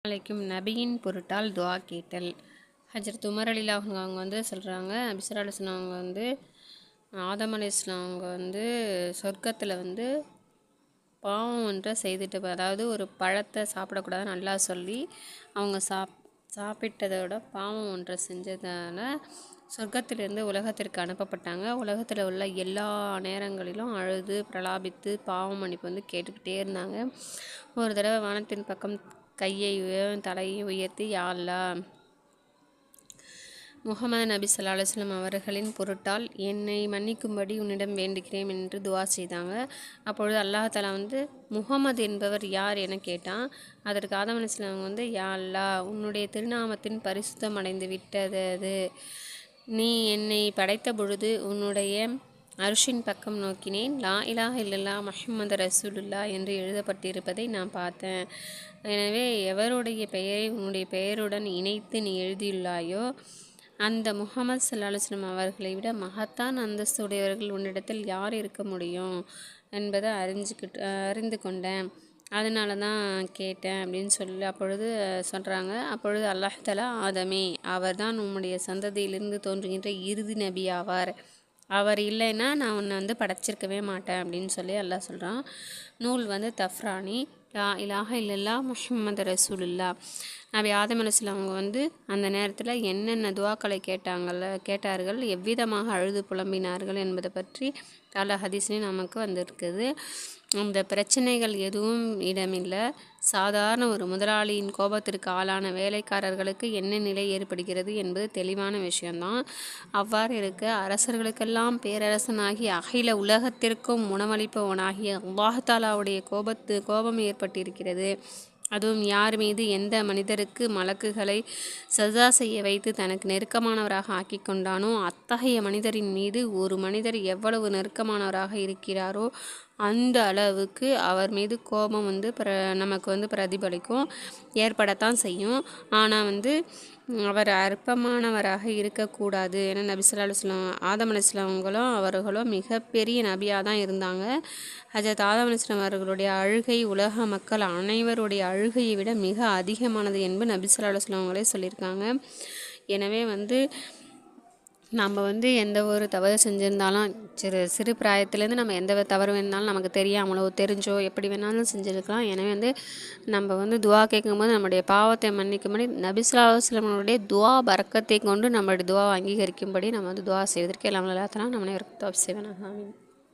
நாளைக்கும் நபியின் பொருட்டால் துவா கேட்டல். ஹஜ்ரத் உமர் அலில்லாஹ் அவங்க சொல்கிறாங்க, நபி ஸல்லல்லாஹு அலைஹி வஸல்லம் அவங்க ஆதம் அலைஹிஸ்ஸலாம் அவங்க சொர்க்கத்தில் பாவம் ஒன்றை செய்துட்டு, அதாவது ஒரு பழத்தை சாப்பிடக்கூடாதுன்னு அல்லாஹ் சொல்லி அவங்க சாப்பிட்டதோட பாவம் ஒன்றை செஞ்சதால் சொர்க்கத்திலிருந்து உலகத்திற்கு அனுப்பப்பட்டாங்க. உலகத்தில் உள்ள எல்லா நேரங்களிலும் அழுது பிரலாபித்து பாவம் மன்னிப்பு கேட்டுக்கிட்டே இருந்தாங்க. ஒரு தடவை வானத்தின் பக்கம் கையையும் தலையையும் உயர்த்தி, யா அல்லாஹ், முஹம்மது நபி ஸல்லல்லாஹு அலைஹி வஸல்லம் அவர்களின் பொருட்டால் என்னை மன்னிக்கும்படி உன்னிடம் வேண்டுகிறேன் என்று துவா செய்தாங்க. அப்பொழுது அல்லாஹ் தஆலா முஹம்மது என்பவர் யார் என கேட்டான். அதற்கு ஆதம் அலைஹிஸ்ஸலாம் யா அல்லாஹ், உன்னுடைய திருநாமத்தின் பரிசுத்தம் அடைந்து விட்டது. நீ என்னை படைத்த பொழுது உன்னுடைய அர்ஷின் பக்கம் நோக்கினேன். லா இலாஹ இல்லல்லாஹ் முஹம்மது ரசூலுல்லாஹ் என்று எழுதப்பட்டிருப்பதை நான் பார்த்தேன். எனவே எவருடைய பெயரை உன்னுடைய பெயருடன் இணைத்து நீ எழுதியுள்ளாயோ அந்த முஹம்மது ஸல்லல்லாஹு அலைஹி வஸல்லம் அவர்களை விட மகத்தான் அந்தஸ்துடையவர்கள் உன்னிடத்தில் யார் இருக்க முடியும் என்பதை அறிந்து கொண்டேன். அதனால தான் கேட்டேன் அப்படின்னு அப்பொழுது சொல்கிறாங்க. அப்பொழுது அல்லாஹ் தஆலா, ஆதமே, அவர் தான் உம்முடைய சந்ததியிலிருந்து தோன்றுகின்ற இறுதி நபி ஆவார். அவர் இல்லைன்னா நான் உன்னை படைச்சிருக்கவே மாட்டேன் அப்படின்னு அல்லாஹ் சொல்கிறான். நூல் தஃப்ரானி. லா இலாஹ இல்லல்லாஹ் முஹம்மது ரசூலுல்லாஹ். நபி ஆதம் அலைஹிஸ்ஸலாம் அவங்க அந்த நேரத்தில் என்னென்ன துவாக்களை கேட்டார்கள், எவ்விதமாக அழுது புலம்பினார்கள் என்பதை பற்றி பல ஹதீஸ்லையும் நமக்கு இருக்குது. அந்த பிரச்சனைகள் எதுவும் இடமில்லை. சாதாரண ஒரு முதலாளியின் கோபத்திற்கு ஆளான வேலைக்காரர்களுக்கு என்ன நிலை ஏற்படுகிறது என்பது தெளிவான விஷயம்தான். அவ்வாறு இருக்க அரசர்களுக்கெல்லாம் பேரரசனாகி அகில உலகத்திற்கும் உணவளிப்பவனாகிய அல்லாஹ் தஆலாவுடைய கோபம் ஏற்பட்டிருக்கிறது. அதுவும் யார் மீது? எந்த மனிதருக்கு மலக்குகளை சஜா செய்ய வைத்து தனக்கு நெருக்கமானவராக ஆக்கி கொண்டானோ அத்தகைய மனிதரின் மீது ஒரு மனிதர் எவ்வளவு நெருக்கமானவராக இருக்கிறாரோ அந்த அளவுக்கு அவர் மீது கோபம் நமக்கு பிரதிபலிக்கும், ஏற்படத்தான் செய்யும். ஆனால் அவர் அற்பமானவராக இருக்கக்கூடாது. ஏன்னா நபி ஸல்லல்லாஹு அலைஹி வஸல்லம் ஆதம் அலைஹிஸ்ஸலாம் அவர்களும் மிகப்பெரிய நபியாக தான் இருந்தாங்க. ஹஜ்ரத் ஆதம் அலைஹிஸ்ஸலாம் அவர்களுடைய அழுகை உலக மக்கள் அனைவருடைய அழுகையை விட மிக அதிகமானது என்பது நபி ஸல்லல்லாஹு அலைஹி வஸல்லம் அவங்களே சொல்லியிருக்காங்க. எனவே நம்ம எந்த ஒரு தவறு செஞ்சுருந்தாலும் சிறு பிராயத்துலேருந்து நம்ம எந்த தவறு வேணுனாலும் நமக்கு தெரியாமலோ தெரிஞ்சோ எப்படி வேணாலும் செஞ்சுருக்கலாம். எனவே நம்ம துவா கேட்கும்போது நம்முடைய பாவத்தை மன்னிக்கும்படி நபி ஸல்லல்லாஹு அலைஹி வஸல்லம் துவா பரக்கத்தை கொண்டு நம்மளுடைய துவா அங்கீகரிக்கும்படி நம்ம துவா செய்வதற்கு எல்லாம் நல்லா நம்மளே தப்பு செய்வேன். ஆமீன்.